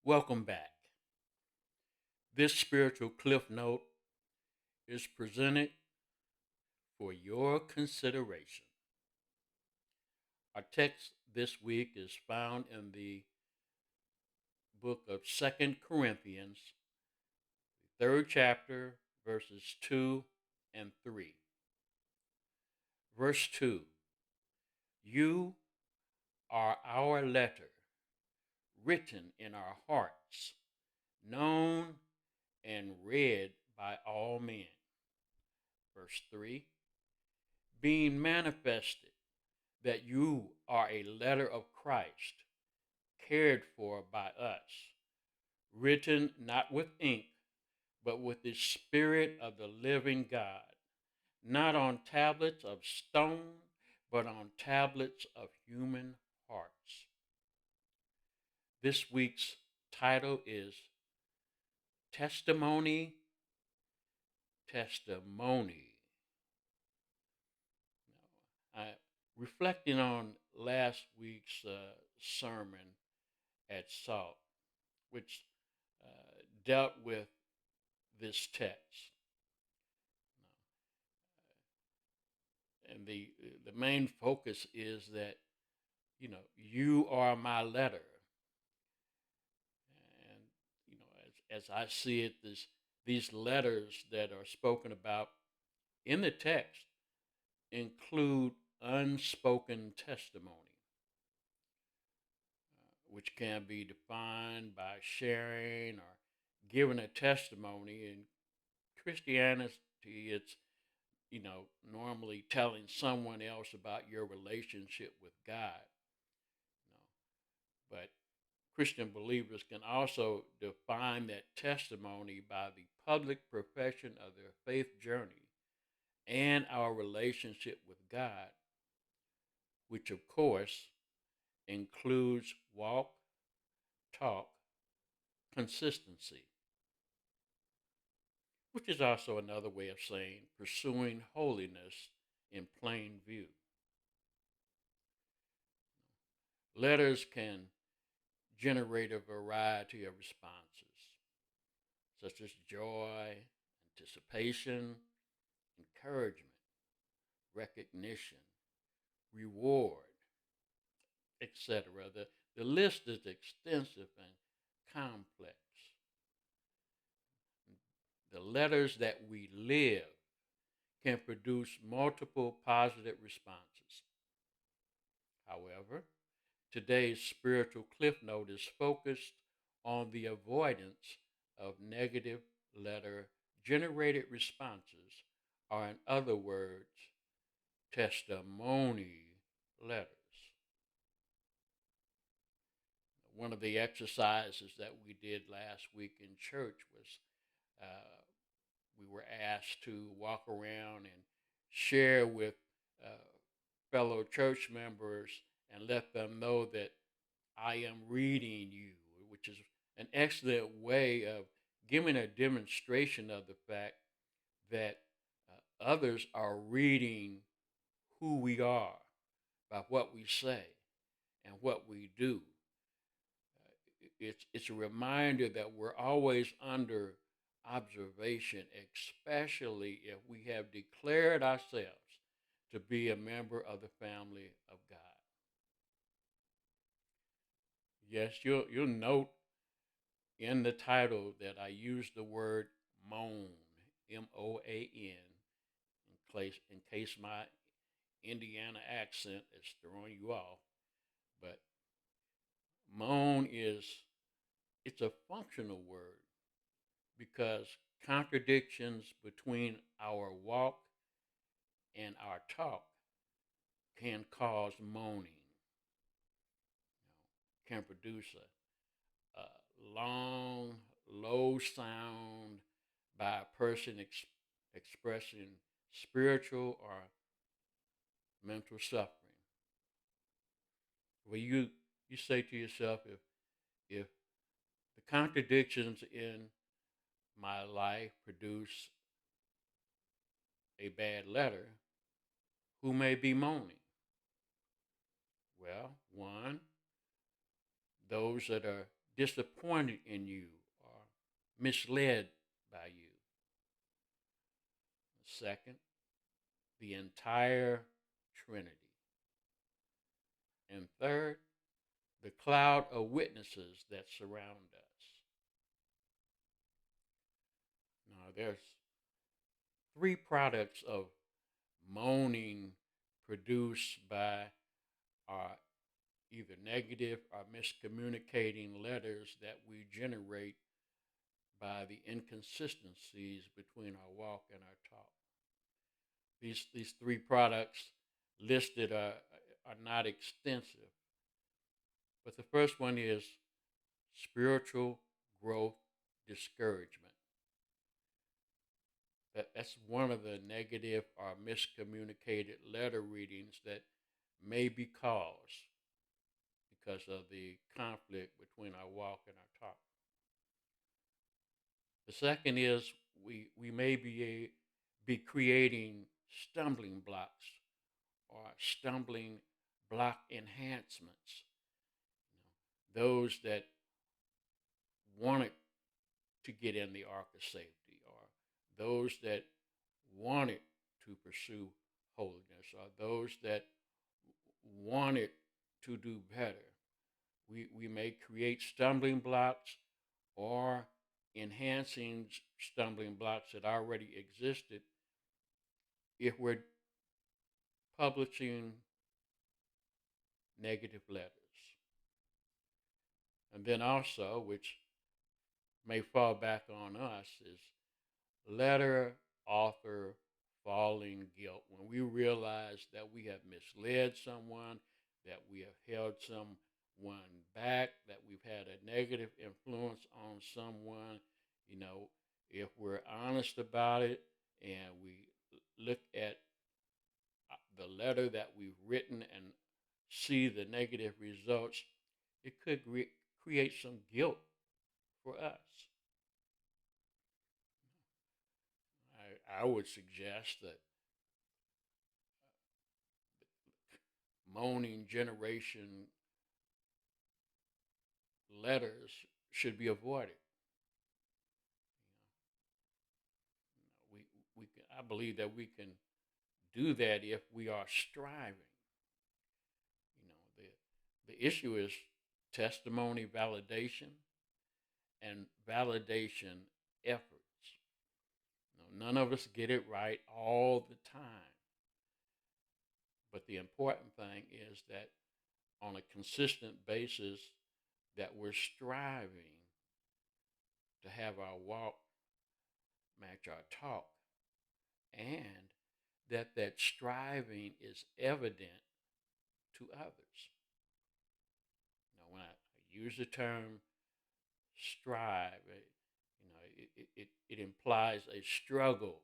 Welcome back. This spiritual cliff note is presented for your consideration. Our text this week is found in the book of Second Corinthians, third chapter, verses 2 and 3. Verse 2. You are our letter, written in our hearts, known and read by all men. Verse 3. Being manifested that you are a letter of Christ, cared for by us, written not with ink, but with the Spirit of the living God, not on tablets of stone, but on tablets of human hearts. This week's title is Testimony, Testimony. Now, reflecting on last week's sermon at Salt, which dealt with this text. And the main focus is that, you are my letter. And, as I see it, these letters that are spoken about in the text include unspoken testimony, which can be defined by sharing or giving a testimony. In Christianity, it's normally telling someone else about your relationship with God. But Christian believers can also define that testimony by the public profession of their faith journey and our relationship with God, which of course includes walk, talk, consistency, which is also another way of saying pursuing holiness in plain view. Letters can generate a variety of responses, such as joy, anticipation, encouragement, recognition, reward, etc. The list is extensive and complex. The letters that we live can produce multiple positive responses. However, today's spiritual cliff note is focused on the avoidance of negative letter generated responses, or in other words, testimony letters. One of the exercises that we did last week in church was uh, we were asked to walk around and share with uh, fellow church members and let them know that I am reading you, which is an excellent way of giving a demonstration of the fact that others are reading who we are by what we say and what we do. It's a reminder that we're always under observation, especially if we have declared ourselves to be a member of the family of God. Yes, you'll note in the title that I use the word moan, MOAN, in case my Indiana accent is throwing you off. But moan it's a functional word because contradictions between our walk and our talk can cause moaning, can produce a long, low sound by a person expressing spiritual or mental suffering. Well, you say to yourself, if the contradictions in my life produce a bad letter, who may be moaning? Well, one, those that are disappointed in you or misled by you. Second, the entire Trinity. And third, the cloud of witnesses that surround us. Now, there's three products of moaning produced by our either negative or miscommunicating letters that we generate by the inconsistencies between our walk and our talk. These three products listed are not extensive, but the first one is spiritual growth discouragement. That's one of the negative or miscommunicated letter readings that may be caused because of the conflict between our walk and our talk. The second is we may be creating stumbling blocks or stumbling block enhancements. Those that wanted to get in the ark of safety, or those that wanted to pursue holiness, or those that wanted to do better. We may create stumbling blocks or enhancing stumbling blocks that already existed if we're publishing negative letters. And then also, which may fall back on us, is letter author falling guilt. When we realize that we have misled someone, that we have held someone back, that we've had a negative influence on someone, if we're honest about it and we look at the letter that we've written and see the negative results, it could create some guilt for us. I would suggest that moaning generation letters should be avoided. I believe that we can do that if we are striving. The issue is testimony validation and validation efforts. None of us get it right all the time. But the important thing is that on a consistent basis that we're striving to have our walk match our talk, and that striving is evident to others. When I use the term strive, it implies a struggle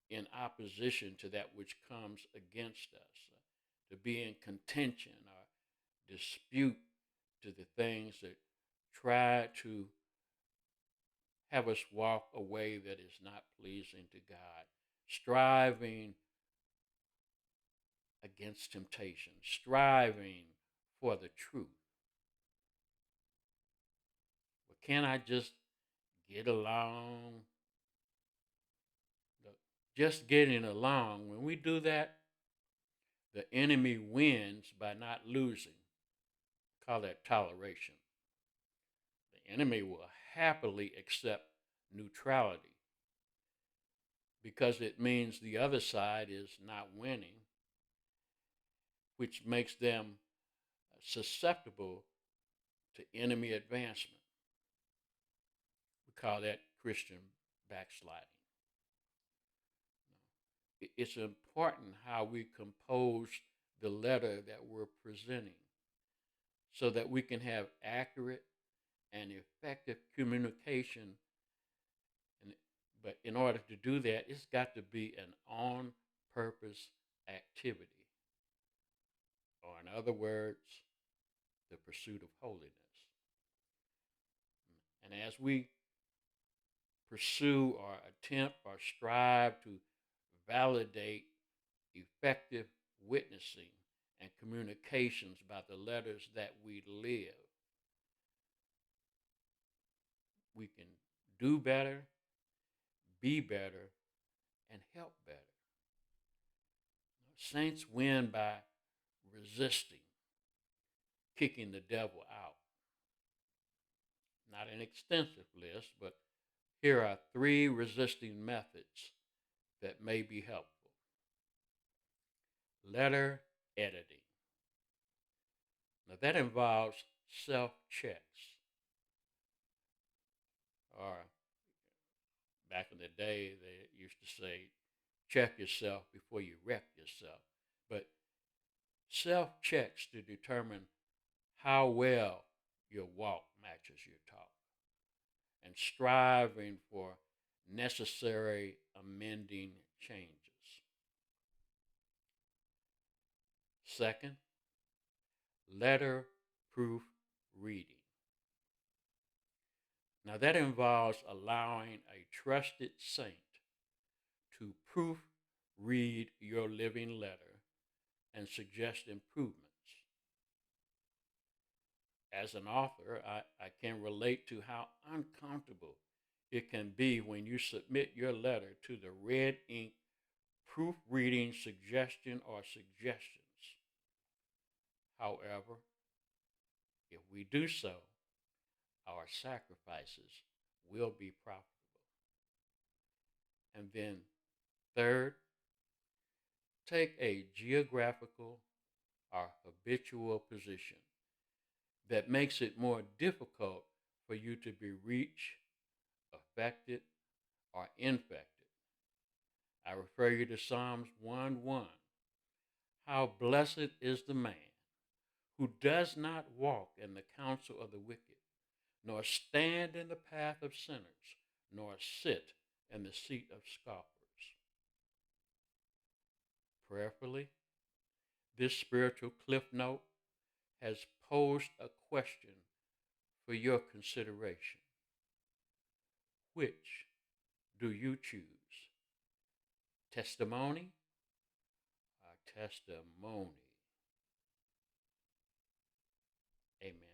in opposition to that which comes against us, to be in contention or dispute to the things that try to have us walk a way that is not pleasing to God, striving against temptation, striving for the truth. But can I just get along? Just getting along, when we do that, the enemy wins by not losing. Call that toleration. The enemy will happily accept neutrality because it means the other side is not winning, which makes them susceptible to enemy advancement. We call that Christian backsliding. It's important how we compose the letter that we're presenting so that we can have accurate and effective communication. But in order to do that, it's got to be an on-purpose activity. Or in other words, the pursuit of holiness. And as we pursue or attempt or strive to validate effective witnessing and communications about the letters that we live, we can do better, be better, and help better. Saints win by resisting, kicking the devil out. Not an extensive list, but here are 3 resisting methods that may be helpful. Letter editing. Now that involves self-checks. Or back in the day, they used to say, check yourself before you wreck yourself. But self-checks to determine how well your walk matches your talk, and striving for necessary amending changes. Second, letter proof reading. Now that involves allowing a trusted saint to proofread your living letter and suggest improvements. As an author, I can relate to how uncomfortable it can be when you submit your letter to the red ink proofreading suggestion or suggestions. However, if we do so, our sacrifices will be profitable. And then, third, take a geographical or habitual position that makes it more difficult for you to be reached, affected, or infected. I refer you to Psalms 1:1. How blessed is the man who does not walk in the counsel of the wicked, nor stand in the path of sinners, nor sit in the seat of scoffers. Prayerfully, this spiritual cliff note has posed a question for your consideration. Which do you choose? Testimony or testimony? Amen.